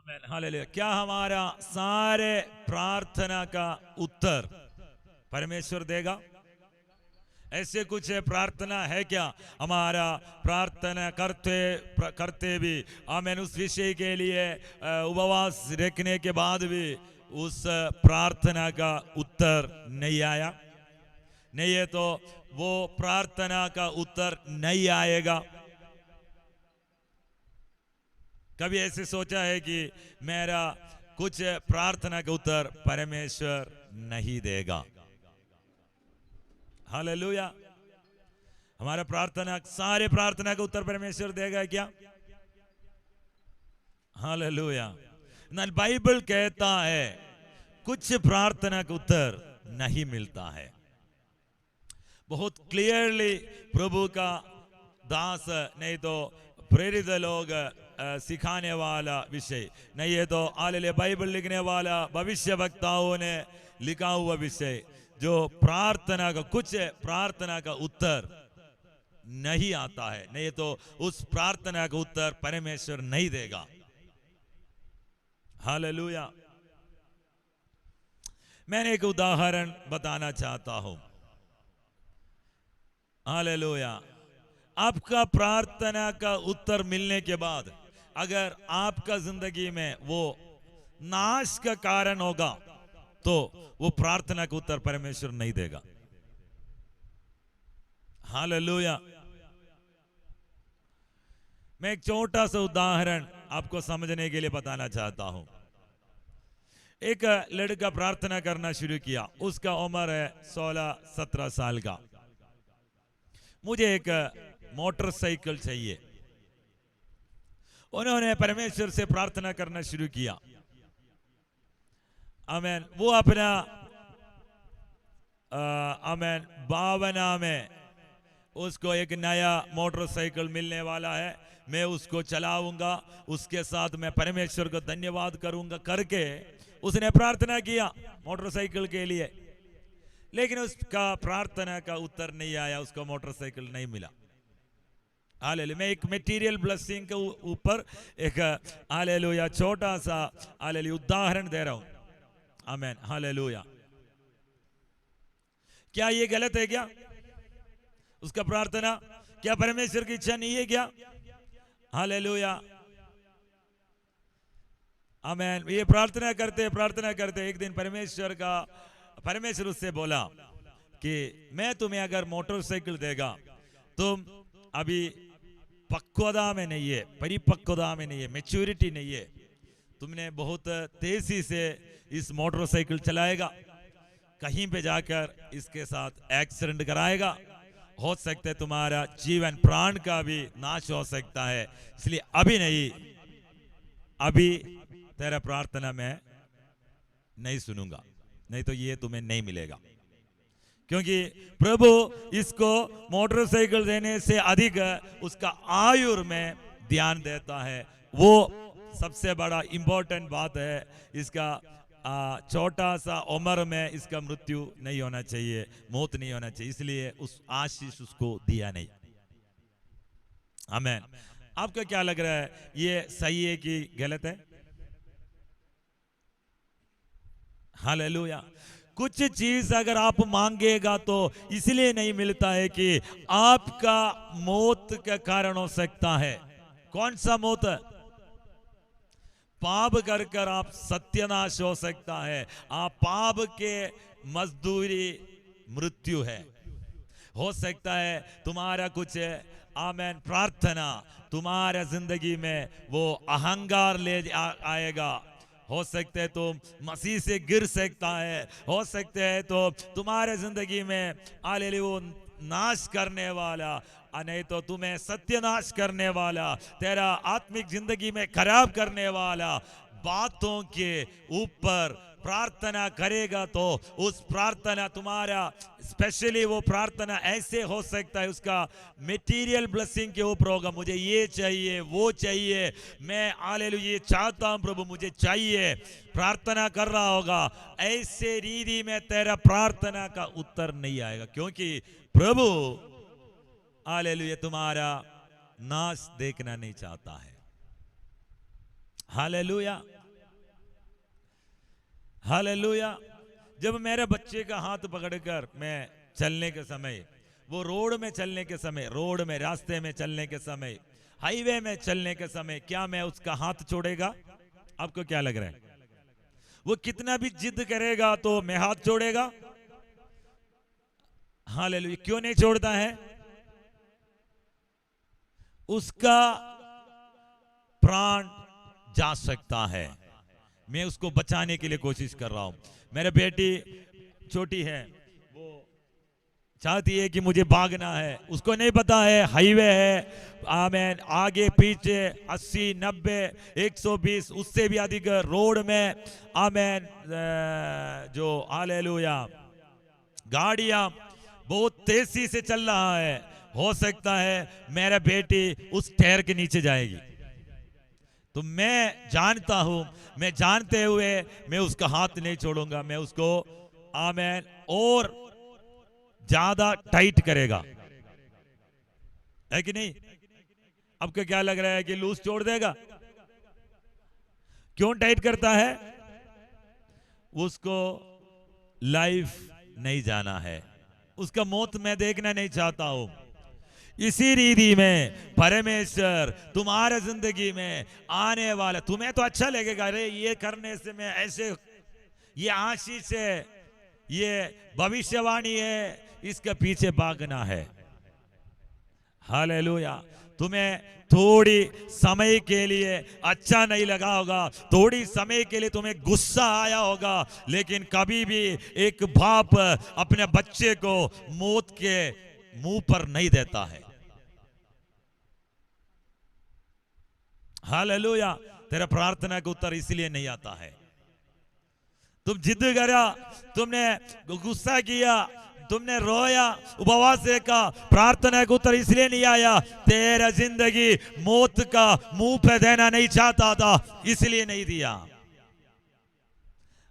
Hallelujah. क्या हमारा सारे प्रार्थना का उत्तर परमेश्वर देगा? ऐसे कुछ प्रार्थना है क्या हमारा प्रार्थना करते भी आमीन उस विषय के लिए उपवास रखने के बाद भी उस प्रार्थना का उत्तर नहीं आया? नहीं है तो वो प्रार्थना का उत्तर नहीं आएगा। कभी ऐसे सोचा है कि मेरा कुछ प्रार्थना का उत्तर परमेश्वर नहीं देगा? हालेलुया। हमारा प्रार्थना सारे प्रार्थना का उत्तर परमेश्वर देगा क्या? हालेलुया। ना बाइबल कहता है कुछ प्रार्थना का उत्तर नहीं मिलता है। बहुत क्लियरली प्रभु का दास नहीं तो प्रेरित लोग सिखाने वाला विषय नहीं है तो हालेलुया बाइबल लिखने वाला भविष्य वक्ताओं ने लिखा हुआ विषय जो प्रार्थना का कुछ प्रार्थना का उत्तर नहीं आता है, नहीं तो उस प्रार्थना का उत्तर परमेश्वर नहीं देगा। हालेलुया। मैंने एक उदाहरण बताना चाहता हूं। हालेलुया। आपका प्रार्थना का उत्तर मिलने के बाद अगर आपका जिंदगी में वो नाश का कारण होगा तो वो प्रार्थना का उत्तर परमेश्वर नहीं देगा। हालेलुया। मैं एक छोटा सा उदाहरण आपको समझने के लिए बताना चाहता हूं। एक लड़का प्रार्थना करना शुरू किया, उसका उम्र है 16-17 साल का। मुझे एक मोटरसाइकिल चाहिए। उन्होंने परमेश्वर से प्रार्थना करना शुरू किया। आमीन। वो अपना आमीन भावना में उसको एक नया मोटरसाइकिल मिलने वाला है, मैं उसको चलाऊंगा, उसके साथ मैं परमेश्वर को धन्यवाद करूंगा करके उसने प्रार्थना किया मोटरसाइकिल के लिए। लेकिन उसका प्रार्थना का उत्तर नहीं आया, उसको मोटरसाइकिल नहीं मिला। हालेलुया। मैं एक मटेरियल ब्लेसिंग के ऊपर एक हालेलुया छोटा सा हालेलुया उदाहरण दे रहा हूं। आमीन। हालेलुया। क्या ये गलत है क्या? उसका प्रार्थना क्या परमेश्वर की इच्छा नहीं है क्या? हालेलुया। आमीन। ये प्रार्थना करते एक दिन परमेश्वर उससे बोला कि मैं तुम्हें अगर मोटरसाइकिल देगा, तुम अभी पक्वता में नहीं है, परिपक्वता में नहीं है, मैच्योरिटी नहीं है, तुमने बहुत तेजी से इस मोटरसाइकिल चलाएगा, कहीं पे जाकर इसके साथ एक्सीडेंट कराएगा, हो सकता है तुम्हारा जीवन प्राण का भी नाश हो सकता है, इसलिए अभी नहीं, अभी तेरा प्रार्थना मैं नहीं सुनूंगा, नहीं तो ये तुम्हें नहीं मिलेगा। क्योंकि प्रभु इसको मोटरसाइकिल देने से अधिक उसका आयु में ध्यान देता है। वो सबसे बड़ा इंपॉर्टेंट बात है। इसका छोटा सा उम्र में इसका मृत्यु नहीं होना चाहिए, मौत नहीं होना चाहिए, इसलिए उस आशीष उसको दिया नहीं। आमीन। आपका क्या लग रहा है, ये सही है कि गलत है? हालेलुया। कुछ चीज अगर आप मांगेगा तो इसलिए नहीं मिलता है कि आपका मौत का कारण हो सकता है। कौन सा मौत? पाप कर आप सत्यानाश हो सकता है। आप पाप के मजदूरी मृत्यु है। हो सकता है तुम्हारा कुछ आमीन प्रार्थना तुम्हारा जिंदगी में वो अहंकार ले आएगा। हो सकते है तुम मसीह से गिर सकता है, हो सकते है तो तुम्हारे जिंदगी में हालेलुया वो नाश करने वाला, नहीं तो तुम्हें सत्यानाश करने वाला, तेरा आत्मिक जिंदगी में खराब करने वाला बातों के ऊपर प्रार्थना करेगा तो उस प्रार्थना तुम्हारा स्पेशली वो प्रार्थना ऐसे हो सकता है उसका मटेरियल ब्लेसिंग के ऊपर होगा। मुझे ये चाहिए, वो चाहिए, मैं हालेलुया ये चाहता हूं प्रभु, मुझे चाहिए, प्रार्थना कर रहा होगा। ऐसे रीति में तेरा प्रार्थना का उत्तर नहीं आएगा, क्योंकि प्रभु हालेलुया तुम्हारा नाश देखना नहीं चाहता है। हालेलुया। हालेलुया। जब मेरे बच्चे का हाथ पकड़कर मैं चलने के समय, वो रोड में चलने के समय, रोड में रास्ते में चलने के समय, हाईवे में चलने के समय, क्या मैं उसका हाथ छोड़ेगा? आपको क्या लग रहा है? वो कितना भी जिद करेगा तो मैं हाथ छोड़ेगा? हालेलुया। क्यों नहीं छोड़ता है? उसका प्राण जा सकता है, मैं उसको बचाने के लिए कोशिश कर रहा हूं। मेरी बेटी छोटी है, वो चाहती है कि मुझे भागना है, उसको नहीं पता है हाईवे है, आमेन, आगे पीछे 80 90 120 उससे भी अधिक रोड में, आमेन, जो हालेलुया गाड़ियां बहुत तेजी से चल रहा है। हो सकता है मेरा बेटी उस टायर के नीचे जाएगी। तो मैं जानता हूं, मैं जानते हुए मैं उसका हाथ नहीं छोड़ूंगा, मैं उसको आमेन और ज्यादा टाइट करेगा, है कि नहीं? आपको क्या लग रहा है कि लूज छोड़ देगा? क्यों टाइट करता है? उसको लाइफ नहीं जाना है, उसका मौत मैं देखना नहीं चाहता हूं। इसी रीति में परमेश्वर तुम्हारे जिंदगी में आने वाला, तुम्हें तो अच्छा लगेगा, अरे ये करने से मैं ऐसे, ये आशीष है, ये भविष्यवाणी है, इसके पीछे भागना है। हालेलुया। तुम्हें थोड़ी समय के लिए अच्छा नहीं लगा होगा, थोड़ी समय के लिए तुम्हें गुस्सा आया होगा, लेकिन कभी भी एक बाप अपने बच्चे को मौत के मुंह पर नहीं देता है। हालेलुया। तेरा प्रार्थना का उत्तर इसलिए नहीं आता है, तुम जिद करा, तुमने गुस्सा किया, तुमने रोया, उपवास का, प्रार्थना का उत्तर इसलिए नहीं आया, तेरा जिंदगी मौत का मुंह पे देना नहीं चाहता था, इसलिए नहीं दिया।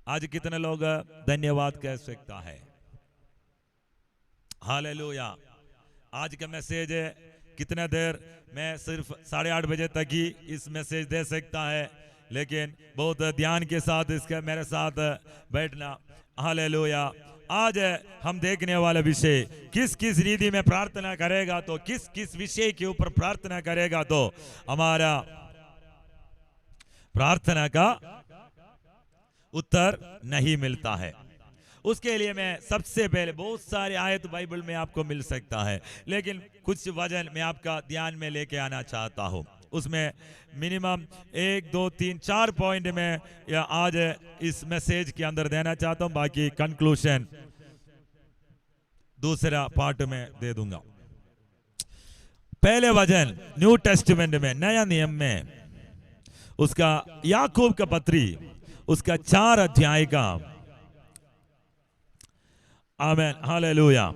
आज कितने लोग धन्यवाद कह सकता है? हालेलुया। आज का मैसेज कितना देर, मैं सिर्फ 8:30 बजे तक ही इस मैसेज दे सकता है, लेकिन बहुत ध्यान के साथ इसका मेरे साथ बैठना। हालेलुया। आज हम देखने वाला विषय, किस किस रीति में प्रार्थना करेगा तो, किस किस विषय के ऊपर प्रार्थना करेगा तो हमारा प्रार्थना का उत्तर नहीं मिलता है। उसके लिए मैं सबसे पहले, बहुत सारे आयत बाइबल में आपको मिल सकता है, लेकिन कुछ वचन मैं आपका ध्यान में लेके आना चाहता हूं। उसमें मिनिमम 1 2 3 4 पॉइंट में या आज इस मैसेज के अंदर देना चाहता हूं, बाकी कंक्लूजन दूसरा पार्ट में दे दूंगा। पहले वचन न्यू टेस्टामेंट में, नया नियम में, उसका याकूब का पत्री, उसका 4 अध्याय का, आमेन, हालेलुया,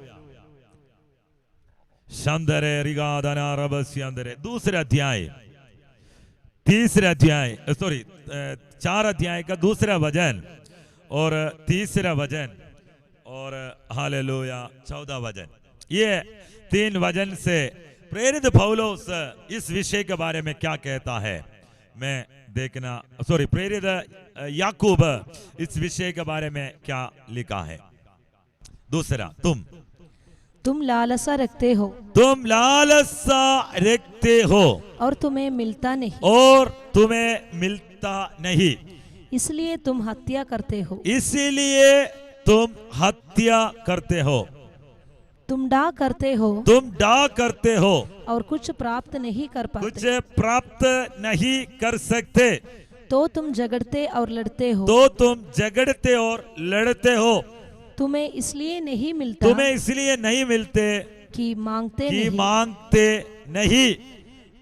शंदरे रिगादना रबस्यंदरे, दूसरा अध्याय, तीसरा अध्याय, सॉरी 4 अध्याय का दूसरा वचन और तीसरा वचन और हालेलुया 14 वचन, ये 3 वचन से प्रेरित पौलुस इस विषय के बारे में क्या कहता है मैं देखना, सॉरी प्रेरित याकूब इस विषय के बारे में क्या लिखा है। दूसरा, तुम लालसा रखते हो, तुम लालसा रखते हो और तुम्हें मिलता नहीं, और तुम्हें मिलता नहीं, इसलिए तुम हत्या करते हो, इसलिए तुम हत्या करते हो, तुम डा करते हो, तुम डा करते हो और कुछ प्राप्त नहीं कर पाते, कुछ प्राप्त नहीं कर सकते, तो तुम झगड़ते और लड़ते हो, तो तुम झगड़ते और लड़ते हो, तुम्हें इसलिए नहीं मिलता, तुम्हें इसलिए नहीं मिलते कि मांगते कि नहीं, मांगते नहीं,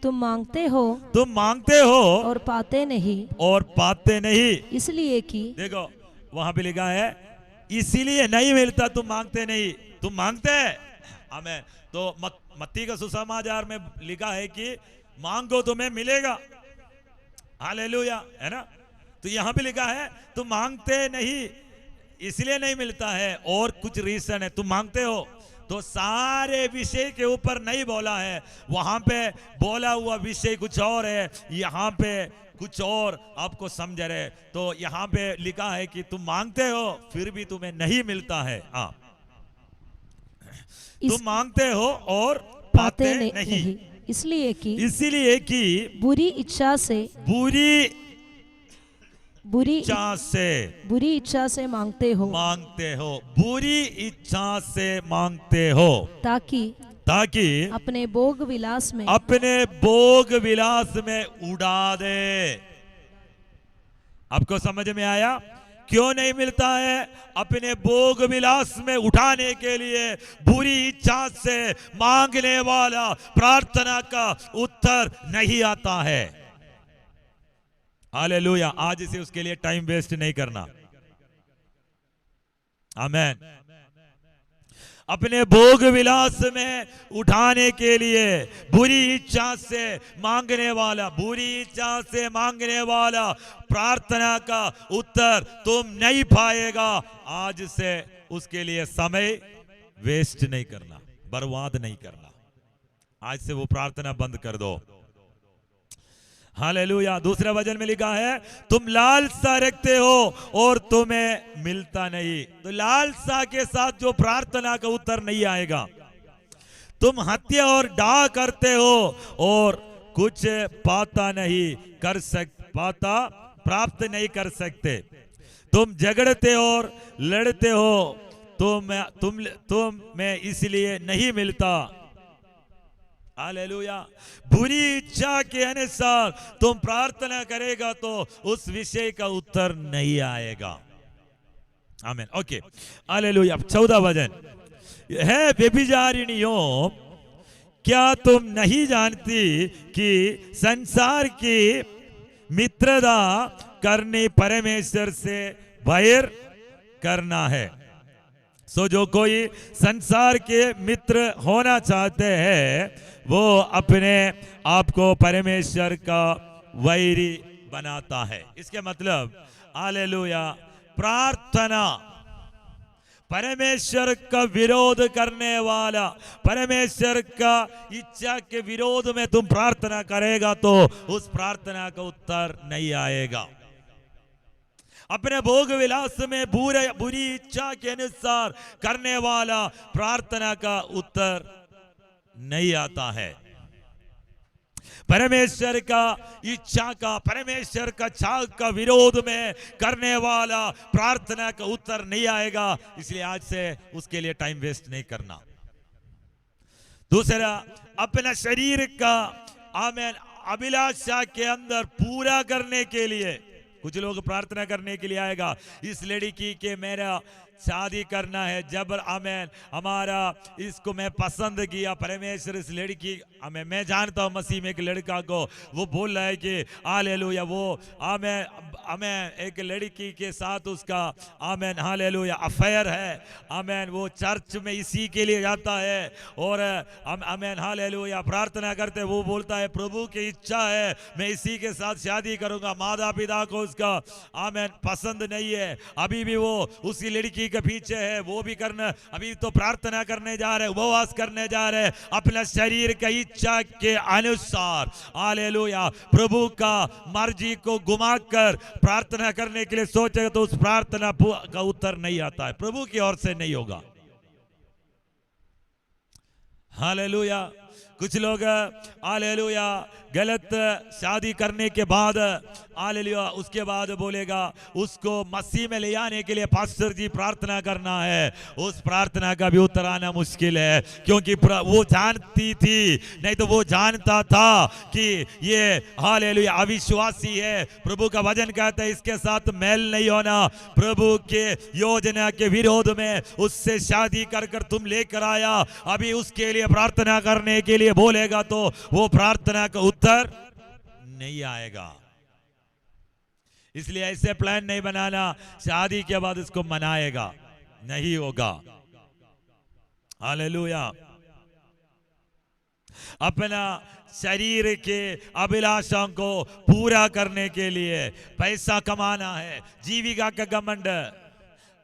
तुम मांगते हो, तुम मांगते हो और पाते नहीं, और पाते नहीं, इसलिए कि, देखो वहां पे लिखा है इसीलिए नहीं मिलता, तुम मांगते नहीं, तुम मांगते हैं। आमीन। तो मत्ती का सुसमाचार में लिखा है कि मांगो तुम्हें मिलेगा, हालेलुया, है ना? तो यहां पे लिखा है तुम मांगते नहीं, इसलिए नहीं मिलता है, और कुछ रीजन है, तुम मांगते हो तो सारे विषय के ऊपर नहीं बोला है, वहां पे बोला हुआ विषय कुछ और है, यहाँ पे कुछ और आपको समझ रहे। तो यहाँ पे लिखा है कि तुम मांगते हो फिर भी तुम्हें नहीं मिलता है। हाँ, तुम मांगते हो और पाते नहीं, इसलिए कि बुरी इच्छा से मांगते हो, बुरी इच्छा से मांगते हो, ताकि अपने भोग विलास में उड़ा दे। आपको समझ में आया क्यों नहीं मिलता है? अपने भोग विलास में उठाने के लिए बुरी इच्छा से मांगने वाला प्रार्थना का उत्तर नहीं आता है। हालेलुया। आज से उसके लिए टाइम वेस्ट नहीं करना। आमीन। अपने भोग विलास में उठाने के लिए बुरी इच्छा से मांगने वाला प्रार्थना का उत्तर तुम नहीं पाएगा। आज से उसके लिए समय वेस्ट नहीं करना, बर्बाद नहीं करना। आज से वो प्रार्थना बंद कर दो। हालेलुया। दूसरे वचन में लिखा है, तुम लालसा रखते हो और तुम्हें मिलता नहीं। तो लालसा के साथ जो प्रार्थना का उत्तर नहीं आएगा। तुम हत्या और डाह करते हो और कुछ प्राप्त नहीं कर सकते। तुम झगड़ते और लड़ते हो, तुम में इसलिए नहीं मिलता। हालेलुया। बुरी इच्छा के अनुसार तुम प्रार्थना करेगा तो उस विषय का उत्तर नहीं आएगा। आमीन। Okay, hallelujah. 14 वचन है, व्यभिचारिणियों, क्या तुम नहीं जानती कि संसार की मित्रता करनी परमेश्वर से बैर करना है। सो जो कोई संसार के मित्र होना चाहते हैं वो अपने आप को परमेश्वर का वैरी बनाता है। इसके मतलब हालेलुया, प्रार्थना परमेश्वर का विरोध करने वाला, परमेश्वर का इच्छा के विरोध में तुम प्रार्थना करेगा तो उस प्रार्थना का उत्तर नहीं आएगा। अपने भोग विलास में बुरी इच्छा के अनुसार करने वाला प्रार्थना का उत्तर नहीं आता है। परमेश्वर का इच्छा का, परमेश्वर का चाह का विरोध में करने वाला प्रार्थना का उत्तर नहीं आएगा। इसलिए आज से उसके लिए टाइम वेस्ट नहीं करना। दूसरा, अपना शरीर का आमीन अभिलाषा के अंदर पूरा करने के लिए कुछ लोग प्रार्थना करने के लिए आएगा, इस लड़की के मेरा शादी करना है, जब आमीन हमारा इसको मैं पसंद किया, परमेश्वर इस लड़की मैं जानता हूं मसीह में एक लड़का को, वो बोल रहा है कि हालेलुया वो आमीन एक लड़की के साथ उसका आमीन हालेलुया अफेयर है। आमीन वो चर्च में इसी के लिए जाता है और आमीन हालेलुया प्रार्थना करते, वो बोलता है प्रभु की इच्छा है मैं इसी के साथ शादी करूंगा। माता पिता को उसका आमीन पसंद नहीं है, अभी भी वो उसी लड़की के पीछे है, वो भी करना, अभी तो प्रार्थना करने जा रहे, उपवास करने जा रहे, अपना शरीर का इच्छा के अनुसार हालेलुया प्रभु का मर्जी को घुमाकर प्रार्थना करने के लिए सोचेगा तो उस प्रार्थना का उत्तर नहीं आता है, प्रभु की ओर से नहीं होगा। हालेलुया। कुछ लोग हालेलुया गलत शादी करने के बाद हालेलुया उसके बाद बोलेगा उसको मसीह में ले आने के लिए पास्टर जी प्रार्थना करना है, उस प्रार्थना का भी उत्तर आना मुश्किल है, क्योंकि वो जानती थी, नहीं तो वो जानता था कि ये हालेलुया अविश्वासी है। प्रभु का वचन कहता है इसके साथ मेल नहीं होना, प्रभु के योजना के विरोध में उससे शादी कर तुम लेकर आया, अभी उसके लिए प्रार्थना करने के लिए बोलेगा तो वो प्रार्थना का उत्तर नहीं आएगा। इसलिए ऐसे प्लान नहीं बनाना शादी के बाद इसको मनाएगा, नहीं होगा। हालेलुया। अपना शरीर के अभिलाषाओं को पूरा करने के लिए पैसा कमाना है, जीविका का घमंड,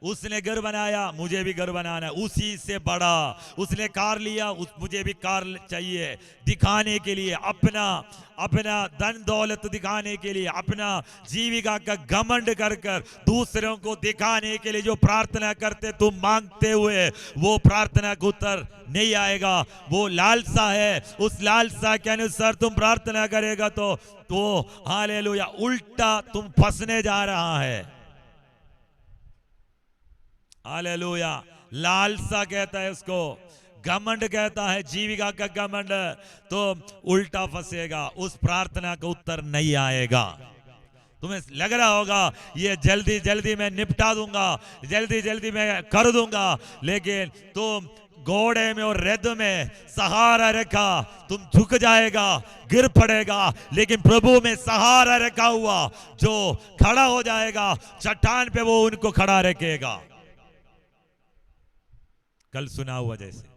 उसने घर बनाया, मुझे भी घर बनाना है, उसी से बड़ा। उसने कार लिया, मुझे भी कार चाहिए, दिखाने के लिए, अपना अपना धन दौलत दिखाने के लिए, अपना जीविका का घमंड कर कर दूसरों को दिखाने के लिए जो प्रार्थना करते तुम मांगते हुए, वो प्रार्थना का उत्तर नहीं आएगा। वो लालसा है, उस लालसा के अनुसार तुम प्रार्थना करेगा तो हालेलुया उल्टा तुम फंसने जा रहा है। हालेलुया, लालसा कहता है उसको, घमंड कहता है, जीविका का घमंड, तो उल्टा फंसेगा, उस प्रार्थना का उत्तर नहीं आएगा। तुम्हें लग रहा होगा ये जल्दी जल्दी मैं निपटा दूंगा, जल्दी जल्दी मैं कर दूंगा, लेकिन तुम घोड़े में और रेत में सहारा रखा, तुम झुक जाएगा, गिर पड़ेगा, लेकिन प्रभु में सहारा रखा हुआ जो खड़ा हो जाएगा चट्टान पे, वो उनको खड़ा रखेगा। कल सुना हुआ जैसे,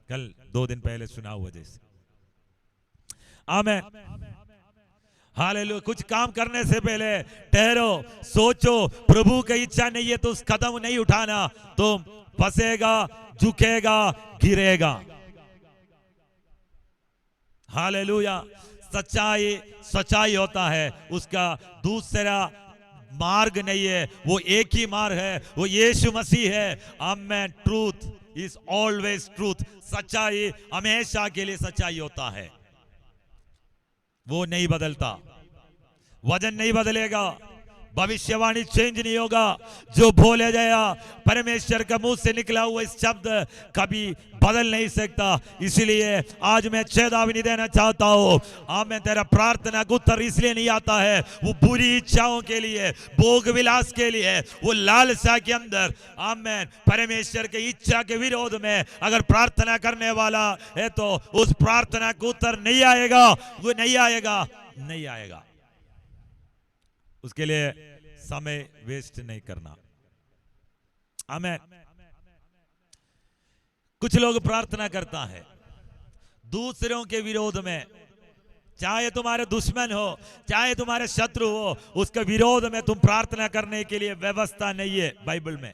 कल 2 दिन पहले सुना हुआ जैसे। आमीन, हालेलुया। कुछ काम करने से पहले ठहरो, सोचो, प्रभु की इच्छा नहीं है तो उस कदम नहीं उठाना, तुम फंसेगा, झुकेगा, गिरेगा। हालेलुया। सच्चाई होता है, उसका दूसरा मार्ग नहीं है, वो एक ही मार्ग है, वो यीशु मसीह है। आमीन। Truth is always truth. सच्चाई हमेशा के लिए सच्चाई होता है, वो नहीं बदलता। वचन नहीं बदलेगा, भविष्यवाणी चेंज नहीं होगा, जो बोले गया परमेश्वर का मुंह से निकला हुआ इस शब्द कभी बदल नहीं सकता। इसलिए आज मैं चेतावनी देना चाहता हूं, आमीन। तेरा प्रार्थना का उत्तर इसलिए नहीं आता है, वो बुरी इच्छाओं के लिए, भोग विलास के लिए, वो लालसा के अंदर, आमीन, परमेश्वर की इच्छा के विरोध में अगर प्रार्थना करने वाला है तो उस प्रार्थना का उत्तर नहीं आएगा, वो नहीं आएगा, नहीं आएगा। उसके लिए समय वेस्ट नहीं करना। आमीन। कुछ लोग प्रार्थना करता है दूसरों के विरोध में, चाहे तुम्हारे दुश्मन हो, चाहे तुम्हारे शत्रु हो, उसके विरोध में तुम प्रार्थना करने के लिए व्यवस्था नहीं है बाइबल में,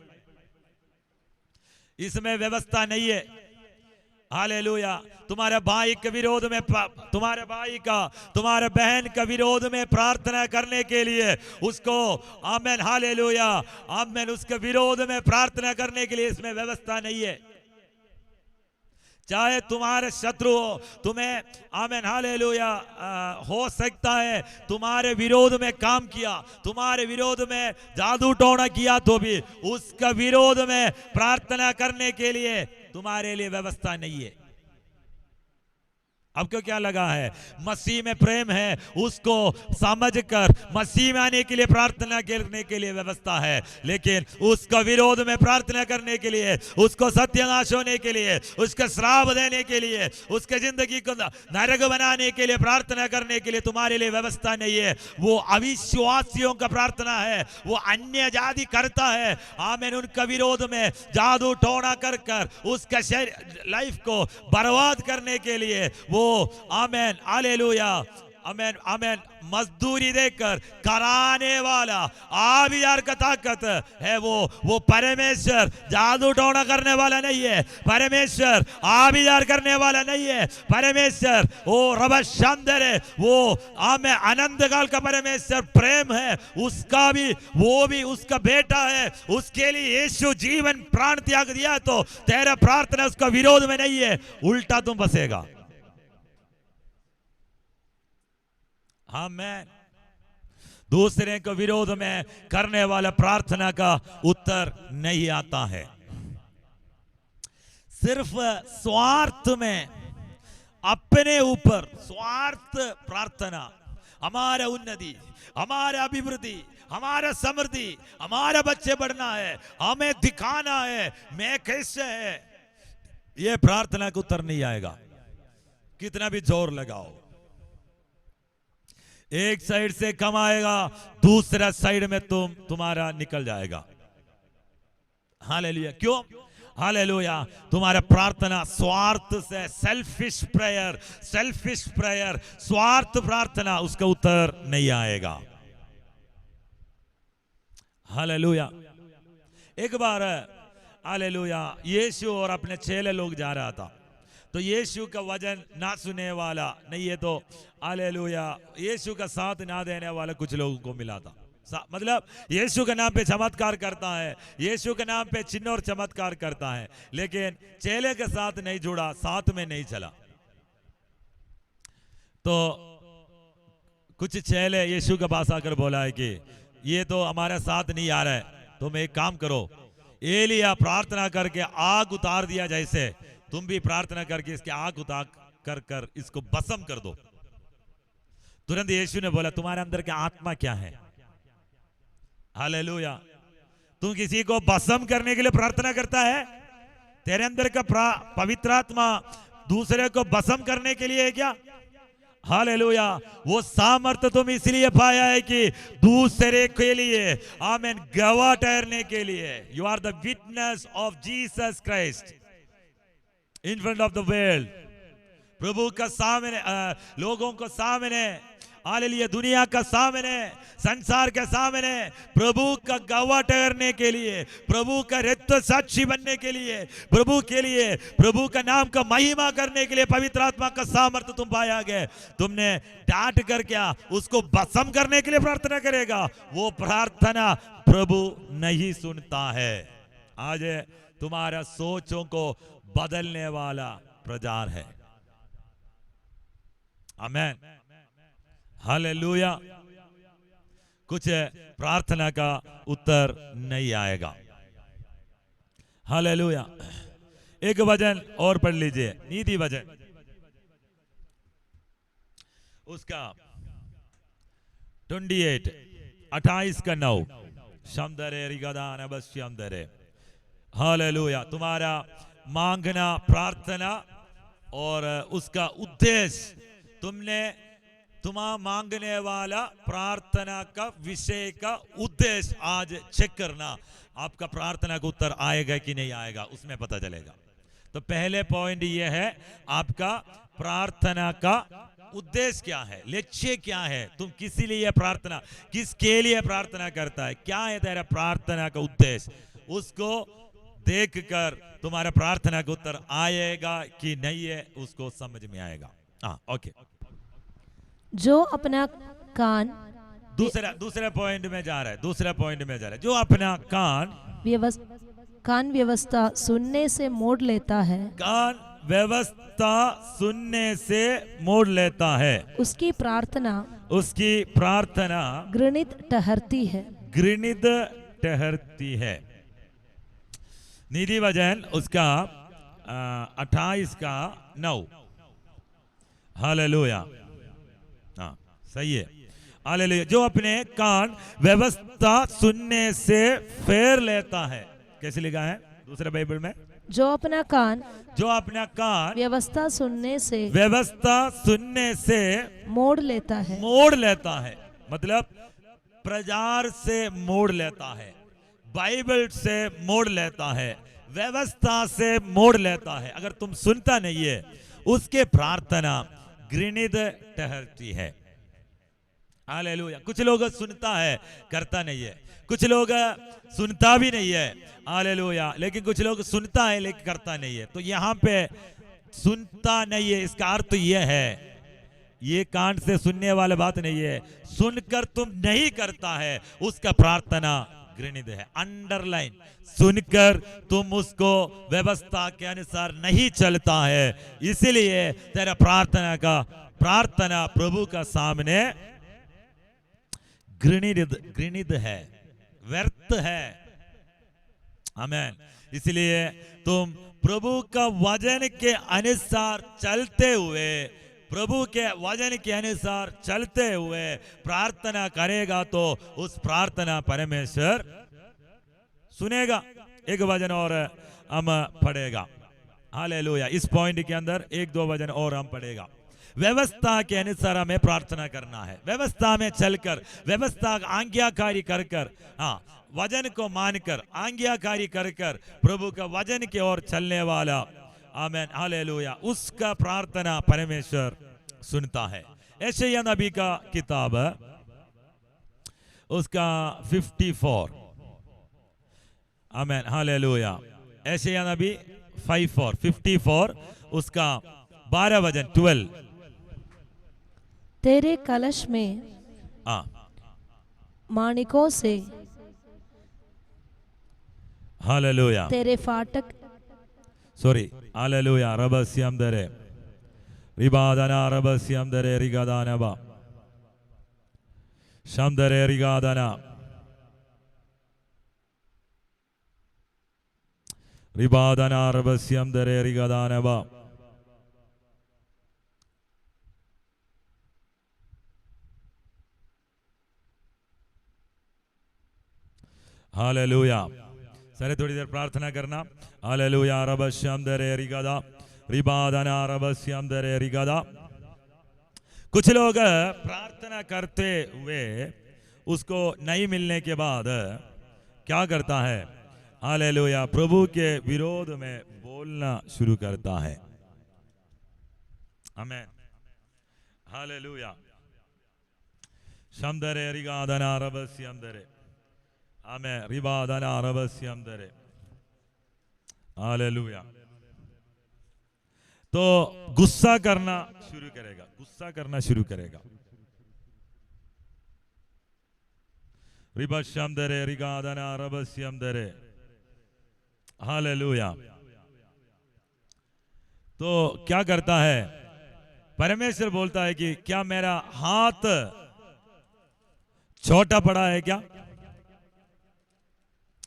इसमें व्यवस्था नहीं है। हालेलुया। तुम्हारे भाई के विरोध में, तुम्हारे भाई का, तुम्हारे बहन का विरोध में प्रार्थना करने के लिए उसको, आमीन, हालेलुया, आमीन, उसके विरोध में प्रार्थना करने के लिए इसमें व्यवस्था नहीं है। चाहे तुम्हारे शत्रु हो, तुम्हें, आमीन, हालेलुया, हो सकता है तुम्हारे विरोध में काम किया, तुम्हारे विरोध में जादू टोना किया, तो भी उसका विरोध में प्रार्थना करने के लिए तुम्हारे लिए व्यवस्था नहीं है। आपको क्या लगा है? मसीह में प्रेम है, उसको समझकर मसीह में आने के लिए प्रार्थना करने के लिए व्यवस्था है, लेकिन उसका विरोध में प्रार्थना करने के लिए, उसको सत्यानाश होने के लिए, उसको श्राप देने के लिए, उसके जिंदगी को नरक बनाने के लिए प्रार्थना करने के लिए तुम्हारे लिए व्यवस्था नहीं है। वो अविश्वासियों का प्रार्थना है, वो अन्य जाति करता है, आमीन, उनका विरोध में जादू टोना कर कर उसका लाइफ को बर्बाद करने के लिए वो, आमीन, हालेलुया, आमीन, आमीन, मजदूरी देकर कराने वाला आवियार का ताकत है। वो परमेश्वर जादू टोना करने वाला नहीं है, परमेश्वर आवियार करने वाला नहीं है, परमेश्वर वो रब शानदार है, वो आमीन, आनंद काल का परमेश्वर प्रेम है, उसका भी, वो भी उसका बेटा है, उसके लिए यीशु जीवन प्राण त्याग दिया, तो तेरा प्रार्थना उसका विरोध में नहीं है, उल्टा तुम बसेगा। आमीन। दूसरे को विरोध में करने वाला प्रार्थना का उत्तर नहीं आता है। सिर्फ स्वार्थ में, अपने ऊपर स्वार्थ प्रार्थना, हमारा उन्नति, हमारा अभिवृद्धि, हमारा समृद्धि, हमारा बच्चे बढ़ना है, हमें दिखाना है मैं कैसे है, यह प्रार्थना का उत्तर नहीं आएगा, कितना भी जोर लगाओ। एक साइड से कमाएगा, दूसरा साइड में तुम्हारा निकल जाएगा। हालेलुया। क्यों? हालेलुया। तुम्हारा प्रार्थना स्वार्थ से, सेल्फिश प्रेयर, स्वार्थ प्रार्थना, उसका उत्तर नहीं आएगा। हालेलुया। एक बार हालेलुया यीशु और अपने चेले लोग जा रहा था, तो यीशु का वचन ना सुनने वाला नहीं है, तो हालेलुया यीशु का साथ ना देने वाला कुछ लोगों को मिला था। मतलब यीशु के नाम पे चमत्कार करता है, यीशु के नाम पे चिन्ह और चमत्कार करता है, लेकिन चेले के साथ नहीं जुड़ा, साथ में नहीं चला। तो कुछ चेले यीशु के पास आकर बोला है कि ये तो हमारे साथ नहीं आ रहा है, तुम एक काम करो, एलिया प्रार्थना करके आग उतार दिया जैसे, तुम भी प्रार्थना करके इसकी आग उतार कर इसको भस्म कर दो। तुरंत यीशु ने बोला, तुम्हारे अंदर की आत्मा क्या है? हालेलुया, तुम किसी को भस्म करने के लिए प्रार्थना करता है? तेरे अंदर का पवित्र आत्मा दूसरे को भस्म करने के लिए है क्या? हालेलुया, वो सामर्थ्य तुम इसलिए पाया है कि दूसरे के लिए आमीन गवाह ठहरने के लिए। You are the witness of Jesus Christ in front of the world. प्रभु का सामने, लोगों को सामने, हालेलुया दुनिया का सामने, संसार के सामने प्रभु का गवाह ठहरने के लिए, प्रभु का रक्त साक्षी बनने के लिए, प्रभु के लिए, प्रभु का नाम का महिमा करने के लिए पवित्र आत्मा का सामर्थ्य तुम पाया गया। तुमने डांट कर क्या उसको भस्म करने के लिए प्रार्थना करेगा? वो प्रार्थना प्रभु नहीं सुनता है। आज तुम्हारा सोचों को बदलने वाला प्रचार है। आमीन, हालेलुया। कुछ प्रार्थना का उत्तर नहीं आएगा। हालेलुया। एक वचन और पढ़ लीजिए, नीति वचन उसका 28 का 9। शमदरे रिगदान बश्यमदरे। हालेलुया। तुम्हारा मांगना प्रार्थना और उसका उद्देश्य, तुमने तुम्हारा मांगने वाला प्रार्थना का विषय का उद्देश्य आज चेक करना, आपका प्रार्थना का उत्तर आएगा कि नहीं आएगा, उसमें पता चलेगा। तो पहले पॉइंट ये है, आपका प्रार्थना का उद्देश्य क्या है, लक्ष्य क्या है, तुम किसी लिए प्रार्थना, किसके लिए प्रार्थना करता है, क्या है तेरा प्रार्थना का उद्देश्य, उसको देखकर तुम्हारा प्रार्थना का उत्तर आएगा कि नहीं है, उसको समझ में आएगा। हाँ, ओके। जो अपना कान, दूसरे पॉइंट में जा रहा है, दूसरे पॉइंट में जा रहा है। जो अपना कान व्यवस्था सुनने से मोड़ लेता है, कान व्यवस्था सुनने से मोड़ लेता है, उसकी प्रार्थना घृणित ठहरती है, घृणित ठहरती है। नीति वचन उसका 28 का 9। हालेलुया, हाँ सही है। हालेलुया। जो अपने कान व्यवस्था सुनने से फेर लेता है, कैसे लिखा है दूसरे बाइबल में? जो अपना कान व्यवस्था सुनने से मोड़ लेता है, मतलब प्रचार से मोड़ लेता है, बाइबल से मोड़ लेता है, व्यवस्था से मोड़ लेता है। अगर तुम सुनता नहीं है, उसके प्रार्थना घृणित ठहरती है। हालेलुया। कुछ लोग सुनता है करता नहीं है, कुछ लोग सुनता भी नहीं है, हालेलुया, लेकिन कुछ लोग सुनता है लेकिन करता नहीं है। तो यहाँ पे सुनता नहीं है, इसका अर्थ यह है, ये कान से सुनने वाली बात नहीं है, सुनकर तुम नहीं करता है, उसका प्रार्थना घृणित है। अंडरलाइन, सुनकर तुम उसको व्यवस्था के अनुसार नहीं चलता है, इसलिए तेरा प्रार्थना प्रभु का सामने घृणित है, व्यर्थ है। आमीन। इसलिए तुम प्रभु का वचन के अनुसार चलते हुए, प्रभु के वचन के अनुसार चलते हुए प्रार्थना करेगा तो उस प्रार्थना परमेश्वर सुनेगा। एक वचन और हम पढ़ेगा। हालेलुया। इस पॉइंट के अंदर 1-2 वचन और हम पढ़ेगा। व्यवस्था के अनुसार हमें प्रार्थना करना है, व्यवस्था में चलकर, व्यवस्था आज्ञाकारी कर, हाँ वचन को मानकर, आज्ञाकारी कर प्रभु का वचन की ओर चलने वाला, आमीन, हालेलुया, उसका प्रार्थना परमेश्वर सुनता है। यशायाह नबी का किताब उसका 54, आमेन, हालेलुया। यशायाह नबी 54 उसका 12 वचन 12। तेरे कलश में हाँ, माणिकों से हालेलुया, तेरे फाटक सॉरी, हालेलुया। रबस्यम दरे रिबादना रबस्यम दरे रिगादानबा शम दरे रिगादना रिबादना रबस्यम दरे रिगादानबा। हालेलुया। सरे थोड़ी देर प्रार्थना करना। हालेलुया रबस्यम दरे रिगादा रिबादना रबस्यम दरे रिगादा। कुछ लोग प्रार्थना करते हुए उसको नहीं मिलने के बाद क्या करता है, हालेलुया, प्रभु के विरोध में बोलना शुरू करता है। आमेन, हालेलुया। शमदरे रिगादना रबस्यम दरे, आमेन, रिबादना रबस्यम दरे, हालेलुया। तो गुस्सा करना शुरू करेगा, गुस्सा करना शुरू करेगा। रिबश्यम दरे रिगादना रबस्यम दरे, हालेलुया। तो क्या करता है, परमेश्वर बोलता है कि क्या मेरा हाथ छोटा पड़ा है क्या?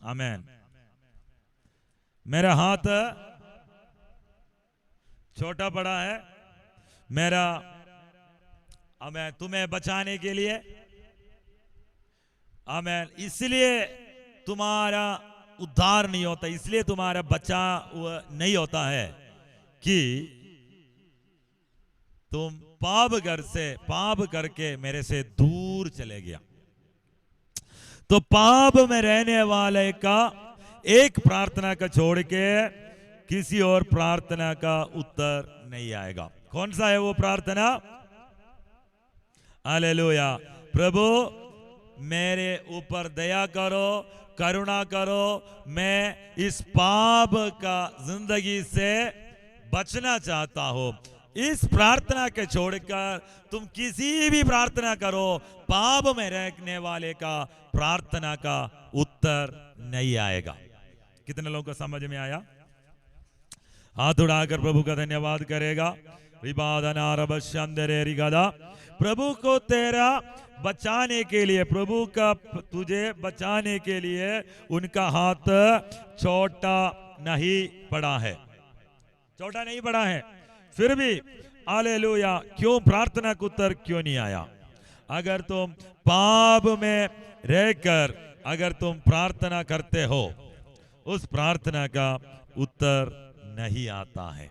आमेन। मेरा हाथ छोटा पड़ा है, मेरा, आमेन, तुम्हें बचाने के लिए, आमेन, इसलिए तुम्हारा उद्धार नहीं होता, इसलिए तुम्हारा बचाव नहीं होता है कि तुम पाप करके मेरे से दूर चले गया। तो पाप में रहने वाले का एक प्रार्थना का छोड़ के किसी और प्रार्थना का उत्तर नहीं आएगा। कौन सा है वो प्रार्थना? हालेलुया, प्रभु मेरे ऊपर दया करो, करुणा करो, मैं इस पाप का जिंदगी से बचना चाहता हूं। इस प्रार्थना के छोड़कर तुम किसी भी प्रार्थना करो, पाप में रहने वाले का प्रार्थना का उत्तर नहीं आएगा। कितने लोगों को समझ में आया? हाथ उड़ाकर प्रभु का धन्यवाद करेगा। रिबादना रबश्यंदरे रिगादा। प्रभु को तेरा बचाने के लिए, प्रभु का तुझे बचाने के लिए उनका हाथ छोटा नहीं पड़ा है, छोटा नहीं पड़ा है। फिर भी हालेलुया, क्यों प्रार्थना का उत्तर क्यों नहीं आया? अगर तुम पाप में रहकर अगर तुम प्रार्थना करते हो, उस प्रार्थना का उत्तर नहीं आता है।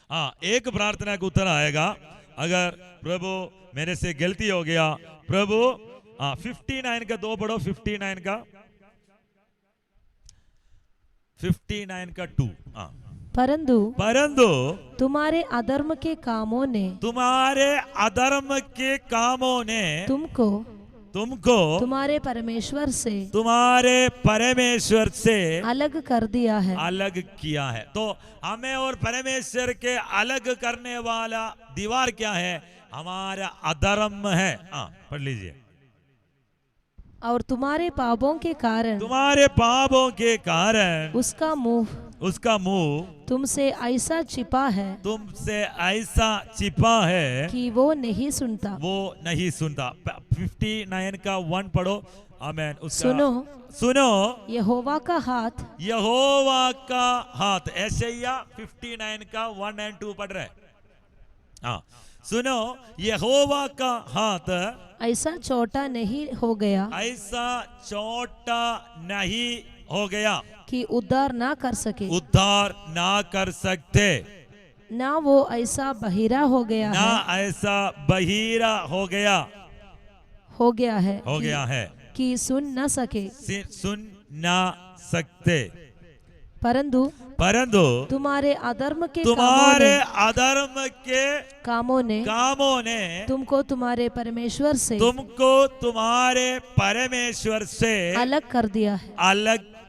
हाँ, एक प्रार्थना का उत्तर आएगा, अगर प्रभु मेरे से गलती हो गया, प्रभु, 59 का 2 पढ़ो, 59 का 2। परंतु तुम्हारे अधर्म के कामों ने तुमको तुम्हारे परमेश्वर से अलग कर दिया है, अलग किया है। तो हमें और परमेश्वर के अलग करने वाला दीवार क्या है? हमारा अधर्म है। पढ़ लीजिए। और तुम्हारे पापों के कारण उसका मुंह तुमसे ऐसा छिपा है कि वो नहीं सुनता। 59 का 1 पढ़ो। आमेन। सुनो यहोवा का हाथ। यशायाह 59 का 1 और 2 पढ़ रहे। हाँ, सुनो यहोवा का हाथ ऐसा छोटा नहीं हो गया कि उद्धार ना कर सकते, ना वो ऐसा बहिरा हो गया है कि सुन ना सकते। परंतु तुम्हारे अधर्म के कामों ने तुमको तुम्हारे परमेश्वर से अलग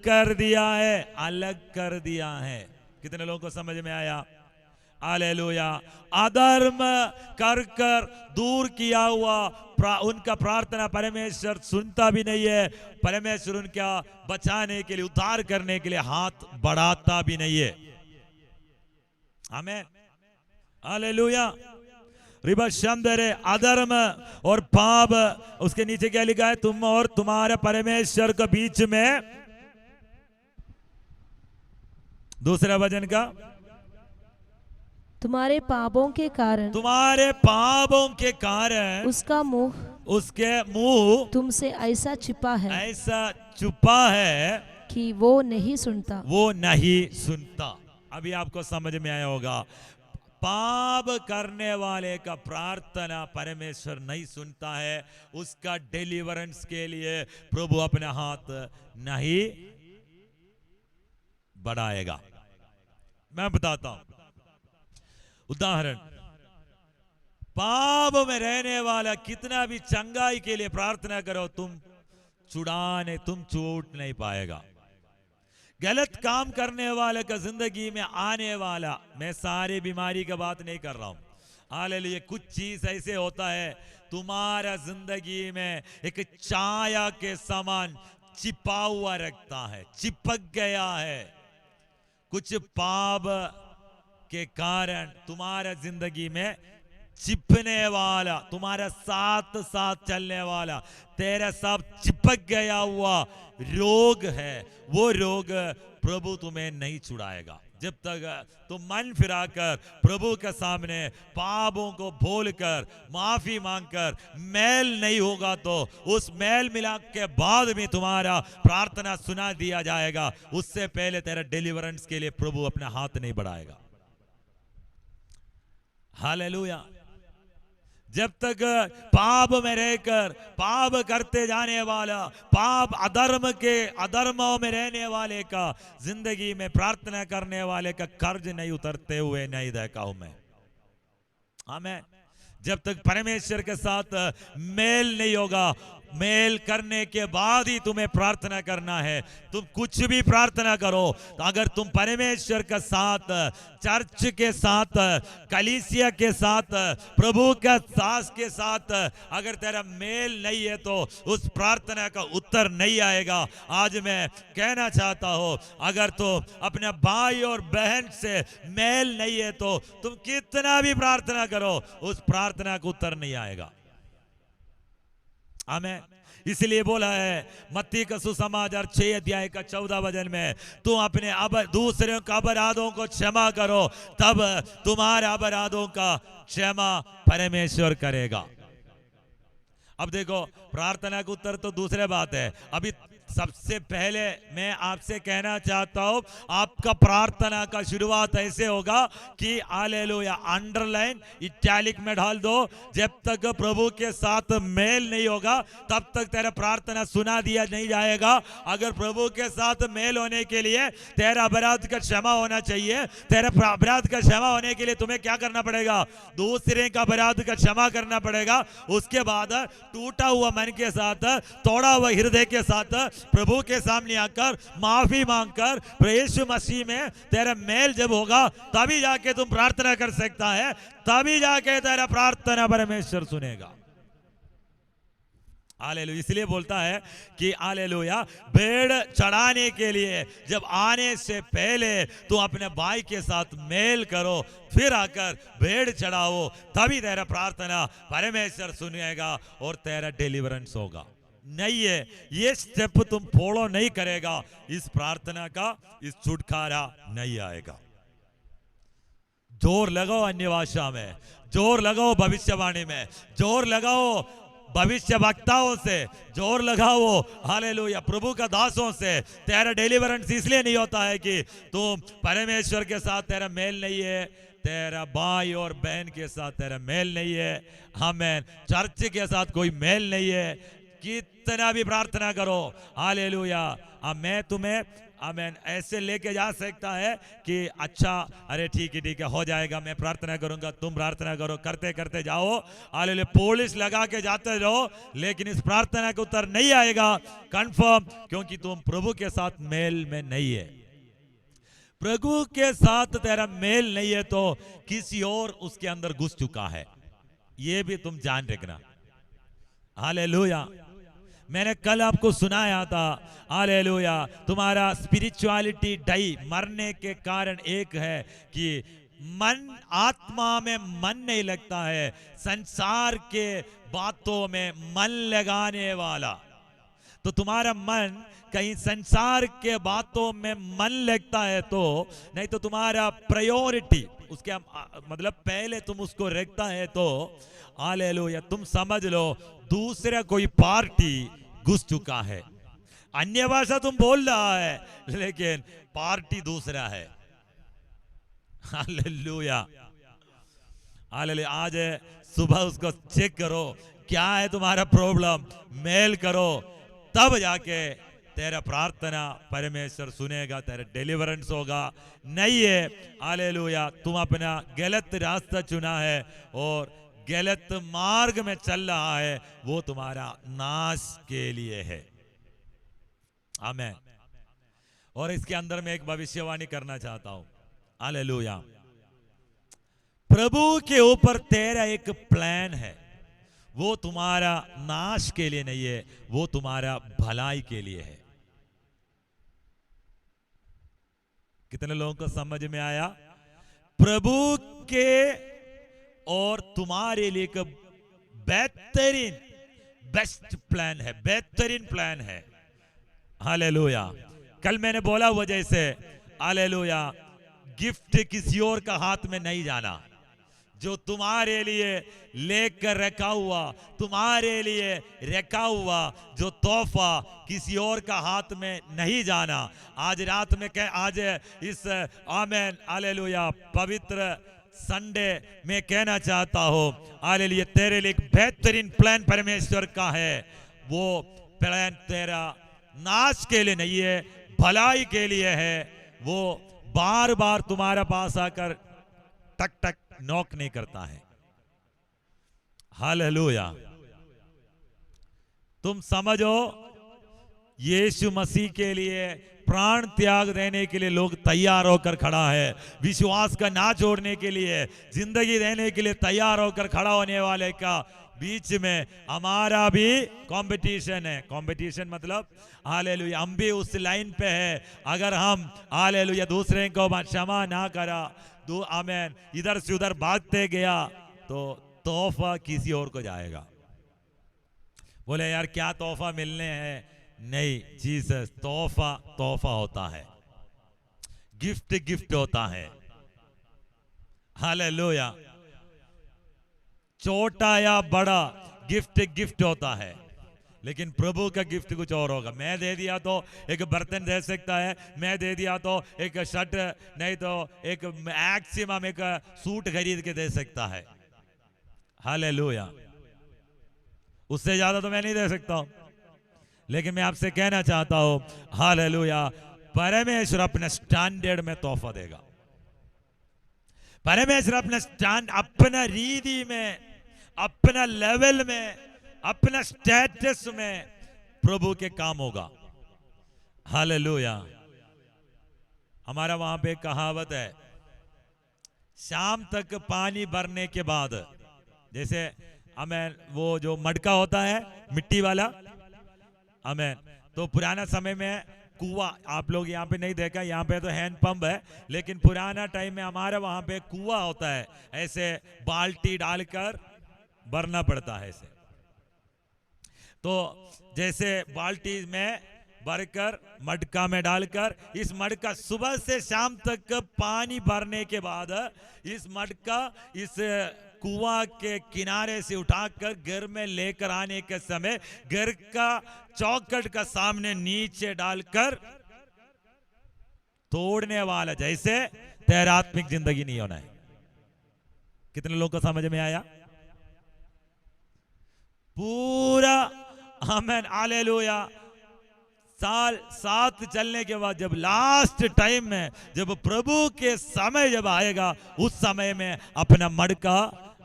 कर दिया है, अलग कर दिया है। कितने लोगों को समझ में आया? हालेलुया। अधर्म कर कर दूर किया हुआ उनका प्रार्थना परमेश्वर सुनता भी नहीं है। परमेश्वर उनका बचाने के लिए, उद्धार करने के लिए हाथ बढ़ाता भी नहीं है। आमीन, हालेलुया। रिबशंदरे, अधर्म और पाप, उसके नीचे क्या लिखा है? तुम और तुम्हारे परमेश्वर के बीच में, दूसरा वचन का, तुम्हारे पापों के कारण, तुम्हारे पापों के कारण उसका मुंह, उसके मुंह तुमसे ऐसा छिपा है, ऐसा छुपा है कि वो नहीं सुनता, वो नहीं सुनता। अभी आपको समझ में आया होगा, पाप करने वाले का प्रार्थना परमेश्वर नहीं सुनता है। उसका डिलीवरेंस के लिए प्रभु अपने हाथ नहीं बढ़ाएगा। मैं बताता हूं उदाहरण। पाप में रहने वाला कितना भी चंगाई के लिए प्रार्थना करो, तुम छूट नहीं पाएगा। गलत काम करने वाले का जिंदगी में आने वाला, मैं सारी बीमारी का बात नहीं कर रहा हूं, हालेलुया, कुछ चीज ऐसे होता है तुम्हारा जिंदगी में एक छाया के समान छिपा हुआ रखता है, चिपक गया है। कुछ पाप के कारण तुम्हारा जिंदगी में चिपने वाला, तुम्हारा साथ साथ चलने वाला, तेरे साथ चिपक गया हुआ रोग है। वो रोग प्रभु तुम्हें नहीं छुड़ाएगा जब तक तुम मन फिराकर प्रभु के सामने पापों को बोलकर माफी मांगकर मेल नहीं होगा, तो उस मेल मिलाप के बाद भी तुम्हारा प्रार्थना सुना दिया जाएगा। उससे पहले तेरा डिलीवरेंस के लिए प्रभु अपना हाथ नहीं बढ़ाएगा। हालेलुया। जब तक पाप में रहकर पाप करते जाने वाला, पाप अधर्मों में रहने वाले का जिंदगी में प्रार्थना करने वाले का कर्ज नहीं उतरते हुए नहीं देखा हूं मैं। आमीन। जब तक परमेश्वर के साथ मेल नहीं होगा, मेल करने के बाद ही तुम्हें प्रार्थना करना है। तुम कुछ भी प्रार्थना करो, तो अगर तुम परमेश्वर के साथ, चर्च के साथ, कलीसिया के साथ, प्रभु का सास के साथ अगर तेरा मेल नहीं है, तो उस प्रार्थना का उत्तर नहीं आएगा। आज मैं कहना चाहता हूं, अगर तुम अपने भाई और बहन से मेल नहीं है, तो तुम कितना भी प्रार्थना करो, उस प्रार्थना का उत्तर नहीं आएगा। आमीन। इसलिए बोला है मत्ती का सुसमाचार 6 अध्याय का 14 वचन में, तुम अपने दूसरों के अपराधों को क्षमा करो, तब तुम्हारे अपराधों का क्षमा परमेश्वर करेगा। अब देखो, प्रार्थना का उत्तर तो दूसरे बात है। अभी सबसे पहले मैं आपसे कहना चाहता हूं, आपका प्रार्थना का शुरुआत ऐसे होगा कि हालेलुया, अंडरलाइन इटैलिक में डाल दो, जब तक प्रभु के साथ मेल नहीं होगा तब तक तेरा प्रार्थना सुना दिया नहीं जाएगा। अगर प्रभु के साथ मेल होने के लिए तेरा अपराध का क्षमा होना चाहिए, तेरा अपराध का क्षमा होने के लिए तुम्हें क्या करना पड़ेगा? दूसरे का अपराध का क्षमा करना पड़ेगा। उसके बाद टूटा हुआ मन के साथ, तोड़ा हुआ हृदय के साथ प्रभु के सामने आकर माफी मांगकर यीशु मसीह में तेरा मेल जब होगा, तभी जाके तुम प्रार्थना कर सकता है, तभी जाके तेरा प्रार्थना परमेश्वर सुनेगा। हालेलुया। इसलिए बोलता है कि हालेलुया, भेड़ चढ़ाने के लिए जब आने से पहले तुम अपने भाई के साथ मेल करो, फिर आकर भेड़ चढ़ाओ, तभी तेरा प्रार्थना परमेश्वर सुनेगा और तेरा डिलीवरेंस होगा। नहीं है, ये स्टेप तुम फॉलो नहीं करेगा, इस प्रार्थना का इस छुटकारा नहीं आएगा। जोर लगाओ अन्य भाषा में, जोर लगाओ भविष्यवाणी में, जोर लगाओ भविष्य वक्ताओं से, जोर लगाओ हालेलुया प्रभु का दासों से। तेरा डिलीवरेंस इसलिए नहीं होता है कि तुम परमेश्वर के साथ तेरा मेल नहीं है, तेरा भाई और बहन के साथ तेरा मेल नहीं है, आमीन, चर्च के साथ कोई मेल नहीं है, कितना भी प्रार्थना करो, हालेलुया। मैं तुम्हें आमेन ऐसे लेके जा सकता है कि अच्छा अरे ठीक है हो जाएगा, मैं प्रार्थना करूंगा, तुम प्रार्थना करो, करते करते जाओ, हालेलुया, पॉलिश लगा के जाते रहो, लेकिन इस प्रार्थना का उत्तर नहीं आएगा कंफर्म, क्योंकि तुम प्रभु के साथ मेल में नहीं है। प्रभु के साथ तेरा मेल नहीं है तो किसी और उसके अंदर घुस चुका है, ये भी तुम जान रखना। हालेलुया। मैंने कल आपको सुनाया था, हालेलुया, तुम्हारा स्पिरिचुअलिटी डाई मरने के कारण एक है कि मन, आत्मा में मन नहीं लगता है, संसार के बातों में मन लगाने वाला। तो तुम्हारा मन कहीं संसार के बातों में मन लगता है तो, नहीं तो तुम्हारा प्रायोरिटी उसके मतलब पहले तुम उसको रखता है तो, हालेलुया, तुम समझ लो दूसरा कोई पार्टी घुस चुका है। अन्य भाषा तुम बोल रहा है लेकिन पार्टी दूसरा है। Hallelujah, hallelujah. आज सुबह उसको चेक करो क्या है तुम्हारा प्रॉब्लम, मेल करो, तब जाके तेरा प्रार्थना परमेश्वर सुनेगा, तेरा डिलीवरेंस होगा। नहीं है, हालेलुया, तुम अपना गलत रास्ता चुना है और गलत मार्ग में चल रहा है, वो तुम्हारा नाश के लिए है। आमीन। और इसके अंदर मैं एक भविष्यवाणी करना चाहता हूं। हालेलुया। प्रभु के ऊपर तेरा एक प्लान है, वो तुम्हारा नाश के लिए नहीं है, वो तुम्हारा भलाई के लिए है। कितने लोगों को समझ में आया? प्रभु के और तुम्हारे लिए एक बेहतरीन, बेस्ट प्लान है, बेहतरीन प्लान है। हालेलुया। कल मैंने बोला वो जैसे, हालेलुया, गिफ्ट किसी और का हाथ में नहीं जाना, जो तुम्हारे लिए लेकर रखा हुआ, तुम्हारे लिए रखा हुआ जो तोहफा किसी और का हाथ में नहीं जाना। आज रात में आज इस आमेन हालेलुया पवित्र संडे में कहना चाहता हूं, हालेलुया, तेरे लिए एक बेहतरीन प्लान परमेश्वर का है। वो प्लान तेरा नाश के लिए नहीं है, भलाई के लिए है। वो बार बार तुम्हारे पास आकर टक टक नॉक नहीं करता है। हालेलुया। तुम समझो, यीशु मसीह के लिए प्राण त्याग देने के लिए लोग तैयार होकर खड़ा है, विश्वास का ना छोड़ने के लिए, जिंदगी देने के लिए तैयार होकर खड़ा होने वाले का बीच में हमारा भी कंपटीशन है। कंपटीशन मतलब हालेलुया, हम भी उस लाइन पे है। अगर हम हालेलुया दूसरे को क्षमा ना करा, आमेन, इधर से उधर भागते गया तो तोहफा किसी और को जाएगा। बोले यार क्या तोहफा मिलने हैं? नहीं, जीसस तोहफा तोहफा होता है, गिफ्ट गिफ्ट होता है। हालेलुया। छोटा या बड़ा गिफ्ट गिफ्ट होता है, लेकिन प्रभु का गिफ्ट कुछ और होगा। मैं दे दिया तो एक बर्तन दे सकता है, मैं दे दिया तो एक शर्ट, नहीं तो एक मैक्सिमम एक सूट खरीद के दे सकता है। हालेलुया। उससे ज्यादा तो मैं नहीं दे सकता हूं। लेकिन मैं आपसे कहना चाहता हूं, हालेलुया, परमेश्वर अपने स्टैंडर्ड में तोहफा देगा। परमेश्वर अपना स्टैंड, अपना रीति में, अपना लेवल में, अपना स्टेटस में प्रभु के काम होगा। हालेलुया। हमारा वहां पे कहावत है, शाम तक पानी भरने के बाद, जैसे हमें वो जो मटका होता है मिट्टी वाला, हमें तो पुराना समय में कुआं, आप लोग यहाँ पे नहीं देखा, यहाँ पे तो हैंड पंप है, लेकिन पुराना टाइम में हमारे वहां पे कुआं होता है, ऐसे बाल्टी डालकर भरना पड़ता है ऐसे। तो जैसे बाल्टी में भरकर मटका में डालकर, इस मटका सुबह से शाम तक पानी भरने के बाद इस मटका इस कुआं के किनारे से उठाकर घर में लेकर आने के समय घर का चौखट का सामने नीचे डालकर तोड़ने वाला, जैसे तेरा आत्मिक जिंदगी नहीं होना है। कितने लोगों को समझ में आया? पूरा आमेन हालेलुया साल 7 चलने के बाद जब लास्ट टाइम में जब प्रभु के समय जब आएगा, उस समय में अपना मटका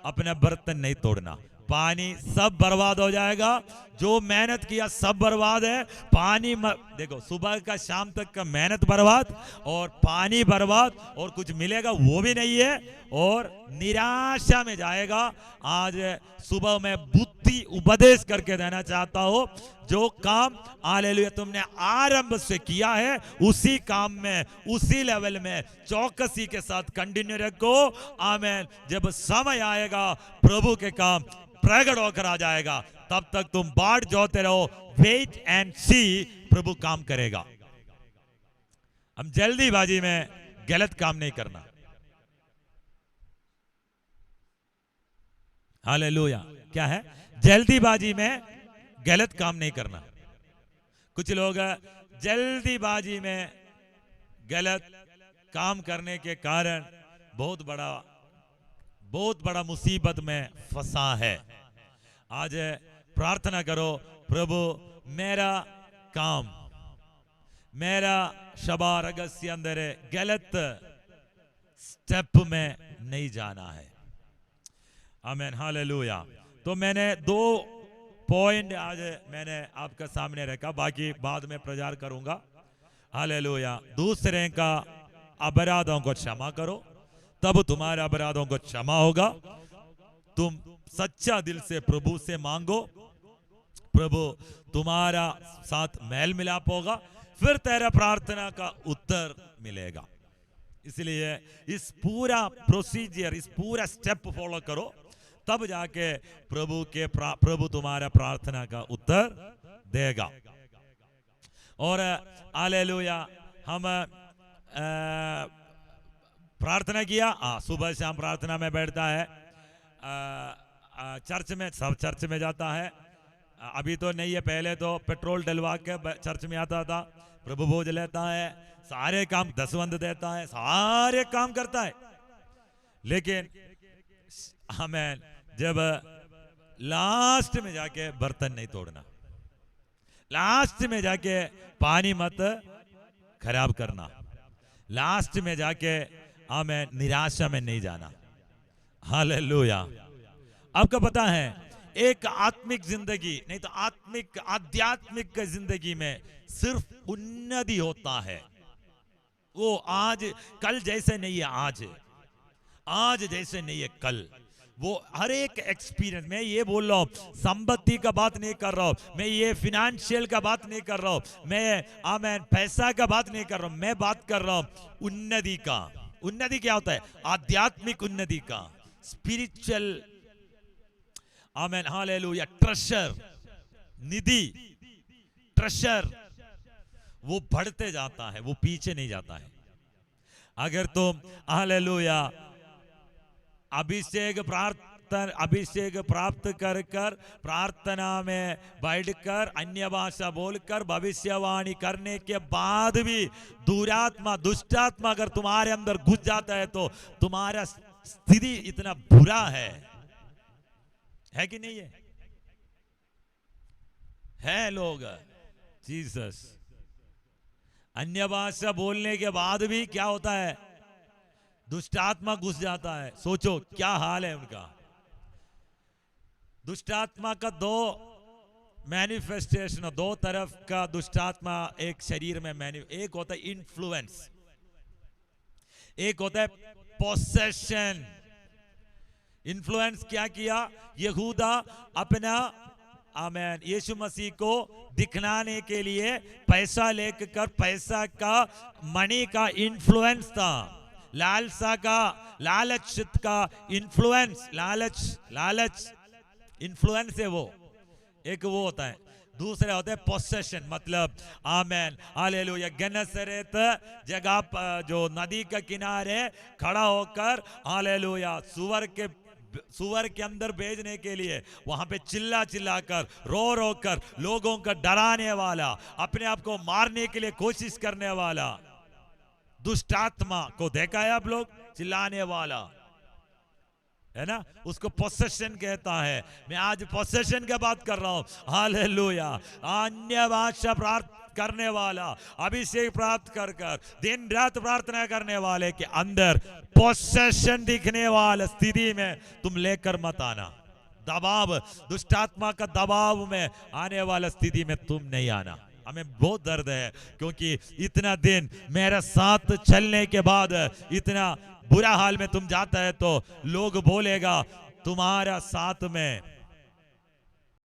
अपना बर्तन नहीं तोड़ना। पानी सब बर्बाद हो जाएगा, जो मेहनत किया सब बर्बाद है। पानी देखो, सुबह का शाम तक का मेहनत बर्बाद और पानी बर्बाद, और कुछ मिलेगा वो भी नहीं है, और निराशा में जाएगा। आज सुबह में बुद्धि उपदेश करके देना चाहता हूं, जो काम हालेलुया तुमने आरंभ से किया है, उसी काम में उसी लेवल में चौकसी के साथ कंटिन्यू रखो। आमेन। जब समय आएगा प्रभु के काम प्रकट होकर आ जाएगा, तब तक तुम बाट जोते रहो, वेट एंड सी, प्रभु काम करेगा। हम जल्दीबाजी में गलत काम नहीं करना। हालेलुया। क्या है? जल्दीबाजी में गलत काम नहीं करना। कुछ लोग जल्दीबाजी में गलत काम करने के कारण बहुत बड़ा मुसीबत में फंसा है। आज प्रार्थना करो, प्रभु मेरा काम, मेरा शबा रगस्य अंदर गलत स्टेप में नहीं जाना है। आमीन। हालेलुया। तो मैंने 2 पॉइंट आज मैंने आपके सामने रखा, बाकी बाद में प्रचार करूंगा। हालेलुया। दूसरे का अपराधों को क्षमा करो, तब तुम्हारे अपराधों को क्षमा होगा। तुम सच्चा दिल से प्रभु से मांगो, प्रभु तुम्हारा साथ मेल मिलाप होगा, फिर तेरा प्रार्थना का उत्तर मिलेगा। इसलिए इस पूरा प्रोसीजर, इस पूरा स्टेप फॉलो करो, तब जाके प्रभु तुम्हारा प्रार्थना का उत्तर देगा। और हालेलुया। हम प्रार्थना किया, सुबह शाम प्रार्थना में बैठता है, चर्च में, सब चर्च में जाता है। अभी तो नहीं है, पहले तो पेट्रोल डलवा के चर्च में आता था, प्रभु भोज लेता है, सारे काम दसवंध देता है, सारे काम करता है। लेकिन हमें जब लास्ट में जाके बर्तन नहीं तोड़ना, लास्ट में जाके पानी मत खराब करना, लास्ट में जाके हमें निराशा में नहीं जाना। हालेलुया। आपको पता है, एक आत्मिक जिंदगी नहीं तो आध्यात्मिक जिंदगी में सिर्फ उन्नति होता है। वो आज कल जैसे नहीं है, आज जैसे नहीं है कल। वो हर एक एक्सपीरियंस, मैं ये बोल रहा हूं, संपत्ति का बात नहीं कर रहा हूं, मैं ये फिनेंशियल का बात नहीं कर रहा हूं, मैं आमेन पैसा का बात नहीं कर रहा हूं, मैं बात कर रहा हूं उन्नति का। उन्नति क्या होता है? आध्यात्मिक उन्नति का, स्पिरिचुअल, आमेन हालेलुया, ट्रेजर, निधि, ट्रेजर, वो बढ़ते जाता है, वो पीछे नहीं जाता है। अगर तुम हालेलुया अभिषेक प्राप्त कर प्रार्थना में बैठकर अन्य भाषा बोलकर भविष्यवाणी करने के बाद भी दुरात्मा, दुष्टात्मा अगर तुम्हारे अंदर घुस जाता है, तो तुम्हारा स्थिति इतना बुरा है कि नहीं है लोग? जीसस। अन्य भाषा बोलने के बाद भी क्या होता है? दुष्टात्मा घुस जाता है। सोचो क्या हाल है उनका। दुष्टात्मा का 2 मैनिफेस्टेशन, 2 तरफ का दुष्टात्मा एक शरीर में एक होता है इन्फ्लुएंस, एक होता है पोसेशन। इन्फ्लुएंस क्या किया? यहूदा अपना आमेन यीशु मसीह को दिखलाने के लिए पैसा लेकर, पैसा का, मनी का इन्फ्लुएंस था, लालसा का, लालच का इन्फ्लुएंस, लालच इन्फ्लुएंस है वो, एक वो होता है। दूसरा होता है पोसेशन, मतलब आमेन हालेलुया गन्नसरेत जगह जो नदी का किनारे खड़ा होकर हालेलुया सुअर के अंदर भेजने के लिए वहां पे चिल्ला कर, रो कर लोगों का डराने वाला, अपने आप को मारने के लिए कोशिश करने वाला दुष्टात्मा को देखा है आप लोग? चिल्लाने वाला है ना, उसको पोसेशन कहता है। मैं आज पोसेशन की बात कर रहा हूं। हालेलुया। अन्य भाषा करने वाला, अभिषेक प्राप्त कर कर दिन रात प्रार्थना करने वाले के अंदर पोसेशन दिखने वाला स्थिति में तुम लेकर मत आना। दबाव, दुष्टात्मा का दबाव में आने वाला स्थिति में तुम नहीं आना। हमें बहुत दर्द है, क्योंकि इतना दिन मेरे साथ चलने के बाद इतना बुरा हाल में तुम जाता है तो लोग बोलेगा तुम्हारा साथ में